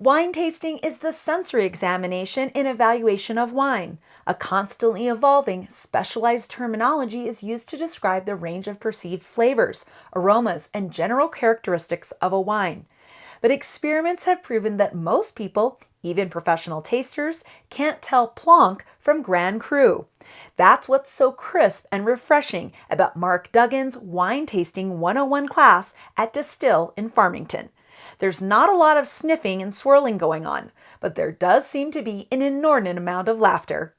Wine tasting is the sensory examination and evaluation of wine. A constantly evolving, specialized terminology is used to describe the range of perceived flavors, aromas, and general characteristics of a wine. But experiments have proven that most people, even professional tasters, can't tell Plonk from Grand Cru. That's what's so crisp and refreshing about Mark Duggan's Wine Tasting 101 class at Distil in Farmington. There's not a lot of sniffing and swirling going on, but there does seem to be an inordinate amount of laughter.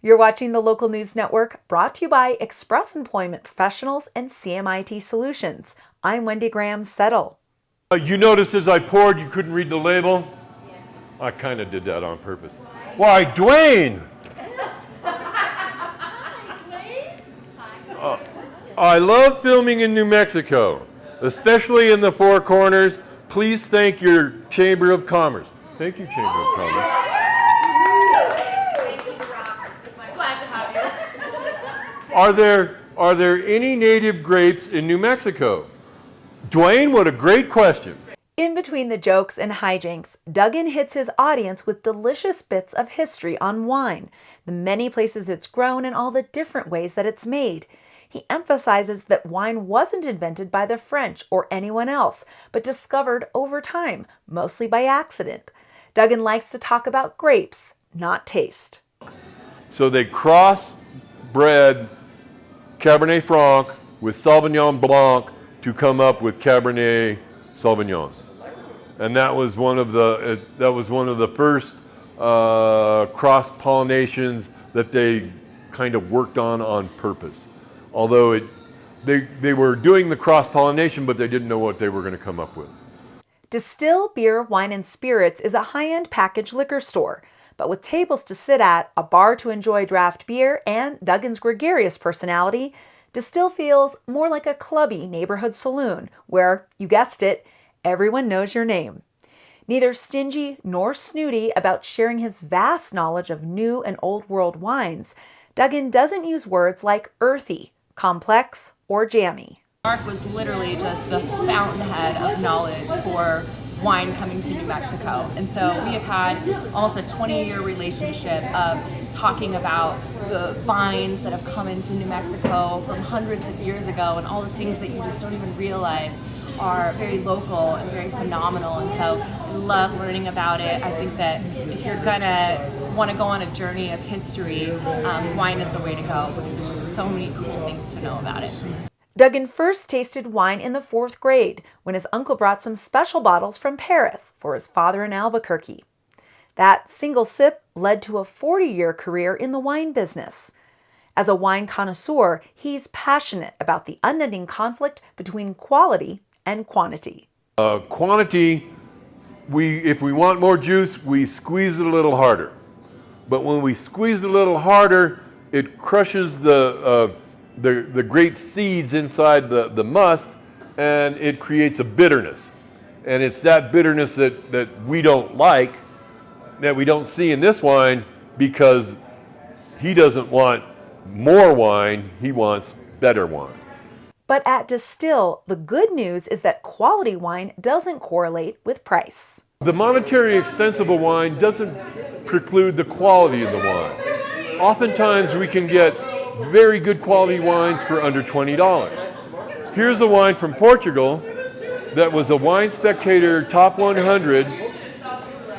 You're watching the Local News Network, brought to you by Express Employment Professionals and CMIT Solutions. I'm Wendy Graham Settle. You noticed as I poured, you couldn't read the label? Yes. I kind of did that on purpose. Why, Dwayne! I love filming in New Mexico, especially in the Four Corners. Please thank your Chamber of Commerce. Thank you, Chamber of Commerce. Glad to have you. Are there any native grapes in New Mexico? Dwayne, what a great question. In between the jokes and hijinks, Duggan hits his audience with delicious bits of history on wine, the many places it's grown and all the different ways that it's made. He emphasizes that wine wasn't invented by the French or anyone else, but discovered over time, mostly by accident. Duggan likes to talk about grapes, not taste. So they crossbred Cabernet Franc with Sauvignon Blanc to come up with Cabernet Sauvignon, and that was one of the first cross pollinations that they kind of worked on purpose. Although they were doing the cross pollination, but they didn't know what they were going to come up with. Distil Beer, Wine, and Spirits is a high-end packaged liquor store, but with tables to sit at, a bar to enjoy draft beer, and Duggan's gregarious personality, Distil feels more like a clubby neighborhood saloon where, you guessed it, everyone knows your name. Neither stingy nor snooty about sharing his vast knowledge of new and old world wines, Duggan doesn't use words like earthy, complex, or jammy. Mark was literally just the fountainhead of knowledge for wine coming to New Mexico. And so we have had almost a 20-year relationship of talking about the vines that have come into New Mexico from hundreds of years ago and all the things that you just don't even realize are very local and very phenomenal. And so I love learning about it. I think that if you're gonna want to go on a journey of history, wine is the way to go because there's just so many cool things to know about it. Duggan first tasted wine in the 4th grade when his uncle brought some special bottles from Paris for his father in Albuquerque. That single sip led to a 40-year career in the wine business. As a wine connoisseur, he's passionate about the unending conflict between quality and quantity. Quantity, if we want more juice, we squeeze it a little harder. But when we squeeze it a little harder, it crushes the grape seeds inside the must, and it creates a bitterness. And it's that bitterness that we don't like, that we don't see in this wine, because he doesn't want more wine, he wants better wine. But at Distil, the good news is that quality wine doesn't correlate with price. The monetary expense of a wine doesn't preclude the quality of the wine. Oftentimes we can get very good quality wines for under $20. Here's a wine from Portugal that was a Wine Spectator Top 100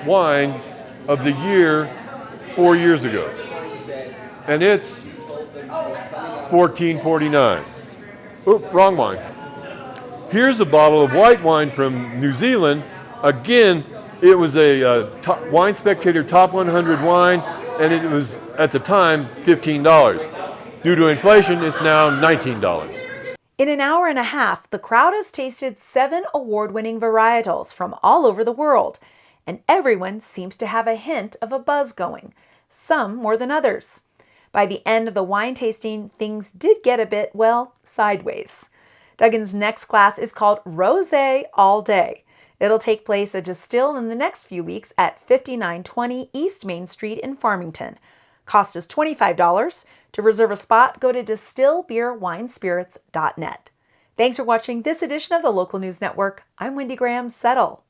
wine of the year 4 years ago. And it's $14.49. Oop, wrong wine. Here's a bottle of white wine from New Zealand. Again, it was a Wine Spectator Top 100 wine, and it was, at the time, $15. Due to inflation, it's now $19. In an hour and a half, the crowd has tasted 7 award-winning varietals from all over the world, and everyone seems to have a hint of a buzz going, some more than others. By the end of the wine tasting, things did get a bit, well, sideways. Duggan's next class is called Rosé All Day. It'll take place at Distil in the next few weeks at 5920 East Main Street in Farmington. Cost is $25. To reserve a spot, go to distilbeerwinespirits.net. Thanks for watching this edition of the Local News Network. I'm Wendy Graham Settle.